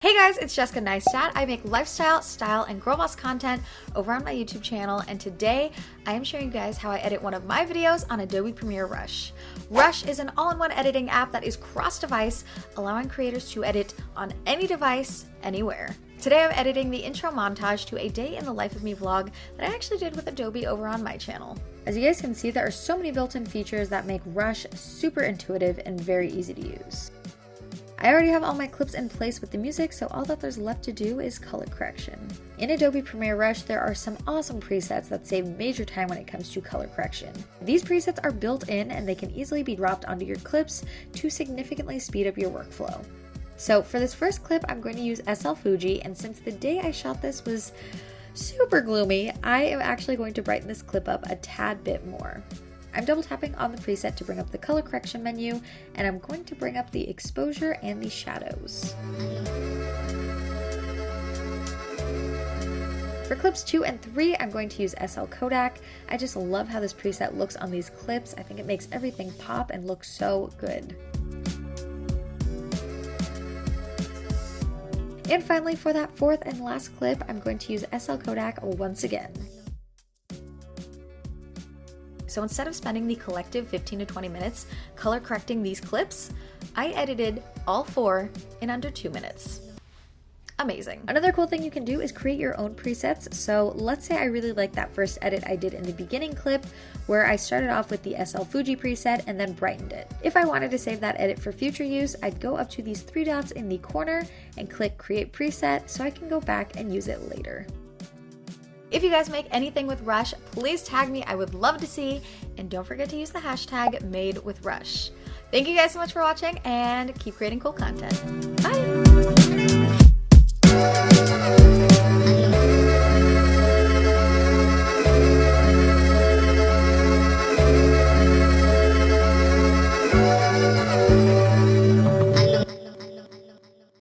Hey guys, it's Jessica Neistadt. I make lifestyle, style, and girl boss content over on my YouTube channel, and today I am showing you guys how I edit one of my videos on Adobe Premiere Rush. Rush is an all-in-one editing app that is cross-device, allowing creators to edit on any device, anywhere. Today I'm editing the intro montage to a day in the life of me vlog that I actually did with Adobe over on my channel. As you guys can see, there are so many built-in features that make Rush super intuitive and very easy to use. I already have all my clips in place with the music, so all that there's left to do is color correction. In Adobe Premiere Rush, there are some awesome presets that save major time when it comes to color correction. These presets are built in and they can easily be dropped onto your clips to significantly speed up your workflow. So for this first clip, I'm going to use SL Fuji, and since the day I shot this was super gloomy, I am actually going to brighten this clip up a tad bit more. I'm double tapping on the preset to bring up the color correction menu, and I'm going to bring up the exposure and the shadows. For clips 2 and 3, I'm going to use SL Kodak. I just love how this preset looks on these clips. I think it makes everything pop and look so good. And finally, for that fourth and last clip, I'm going to use SL Kodak once again. So instead of spending the collective 15 to 20 minutes color correcting these clips, I edited all 4 in under 2 minutes. Amazing. Another cool thing you can do is create your own presets. So let's say I really like that first edit I did in the beginning clip where I started off with the SL Fuji preset and then brightened it. If I wanted to save that edit for future use, I'd go up to these 3 dots in the corner and click Create Preset so I can go back and use it later. If you guys make anything with Rush, please tag me. I would love to see. And don't forget to use the hashtag MadeWithRush. Thank you guys so much for watching and keep creating cool content. Bye!